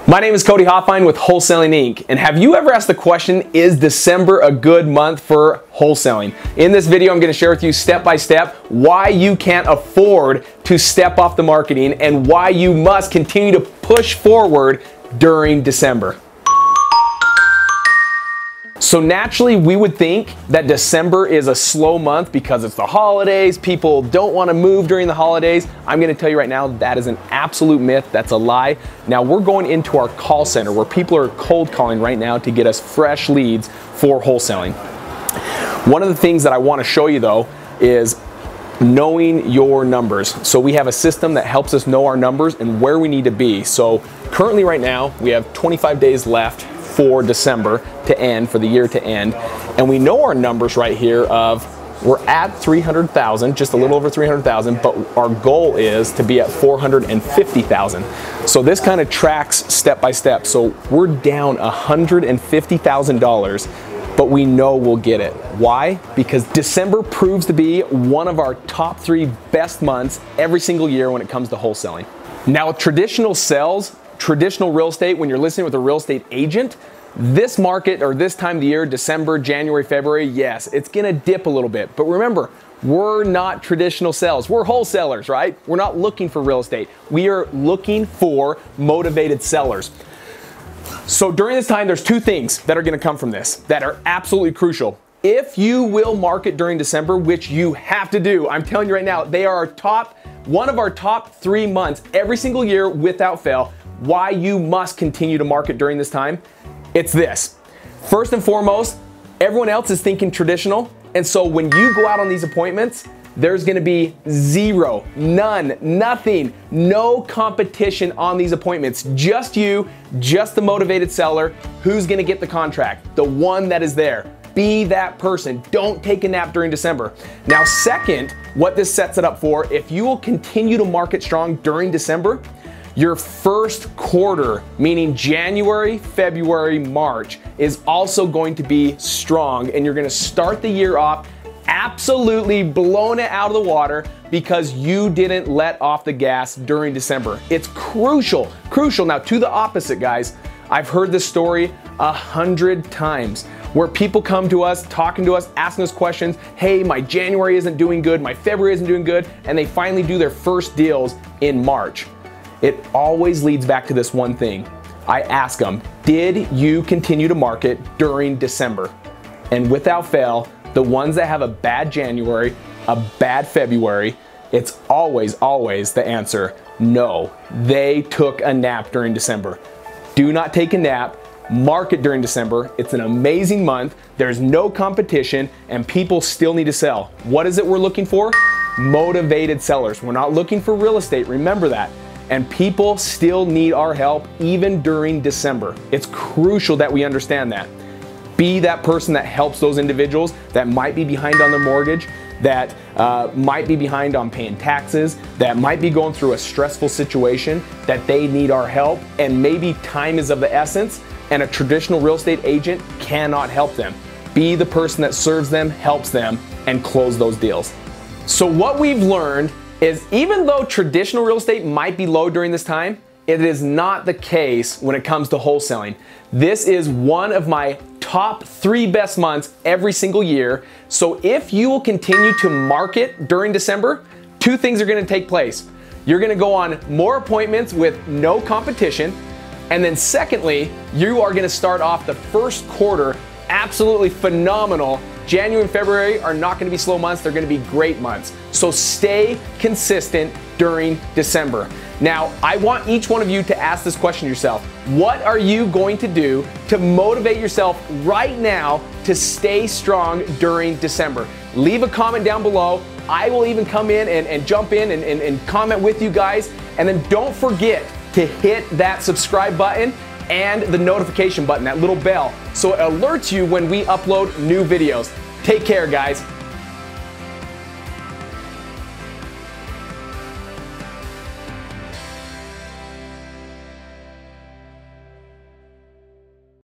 My name is Cody Hofhine with Wholesaling Inc. And have you ever asked the question, is December a good month for wholesaling? In this video, I'm going to share with you step by step why you can't afford to step off the marketing and why you must continue to push forward during December. So naturally, we would think that December is a slow month because it's the holidays. People don't want to move during the holidays. I'm going to tell you right now, that is an absolute myth. That's a lie. Now we're going into our call center where people are cold calling right now to get us fresh leads for wholesaling. One of the things that I want to show you though is knowing your numbers. So we have a system that helps us know our numbers and where we need to be. So currently right now, we have 25 days left for December to end, for the year to end. And we know our numbers right here of, we're at 300,000, just a little over 300,000, but our goal is to be at 450,000. So this kind of tracks step by step. So we're down $150,000, but we know we'll get it. Why? Because December proves to be one of our top 3 best months every single year when it comes to wholesaling. Now with traditional sales, traditional real estate, when you're listening with a real estate agent, this market or this time of the year, December, January, February, yes, it's gonna dip a little bit. But remember, we're not traditional sales. We're wholesalers, right? We're not looking for real estate. We are looking for motivated sellers. So during this time, there's 2 things that are gonna come from this that are absolutely crucial. If you will market during December, which you have to do, I'm telling you right now, they are one of our top 3 months every single year without fail. Why you must continue to market during this time, it's this. First and foremost, everyone else is thinking traditional, and so when you go out on these appointments, there's gonna be zero, none, nothing, no competition on these appointments. Just you, just the motivated seller. Who's gonna get the contract? The one that is there. Be that person. Don't take a nap during December. Now, second, what this sets it up for, if you will continue to market strong during December, your first quarter, meaning January, February, March, is also going to be strong, and you're gonna start the year off absolutely blowing it out of the water because you didn't let off the gas during December. It's crucial, crucial. Now to the opposite, guys, I've heard this story 100 times where people come to us, talking to us, asking us questions. Hey, my January isn't doing good, my February isn't doing good, and they finally do their first deals in March. It always leads back to this one thing. I ask them, did you continue to market during December? And without fail, the ones that have a bad January, a bad February, it's always, always the answer, no. They took a nap during December. Do not take a nap. Market during December. It's an amazing month. There's no competition and people still need to sell. What is it we're looking for? Motivated sellers. We're not looking for real estate. Remember that. And people still need our help even during December. It's crucial that we understand that. Be that person that helps those individuals that might be behind on their mortgage, that might be behind on paying taxes, that might be going through a stressful situation, that they need our help, and maybe time is of the essence, and a traditional real estate agent cannot help them. Be the person that serves them, helps them, and close those deals. So what we've learned is even though traditional real estate might be low during this time, it is not the case when it comes to wholesaling. This is one of my top 3 best months every single year. So if you will continue to market during December, 2 things are gonna take place. You're gonna go on more appointments with no competition, and then secondly, you are gonna start off the first quarter absolutely phenomenal. January and February are not gonna be slow months, they're gonna be great months. So stay consistent during December. Now, I want each one of you to ask this question yourself. What are you going to do to motivate yourself right now to stay strong during December? Leave a comment down below. I will even come in and jump in and comment with you guys. And then don't forget to hit that subscribe button and the notification button, that little bell, so it alerts you when we upload new videos. Take care, guys.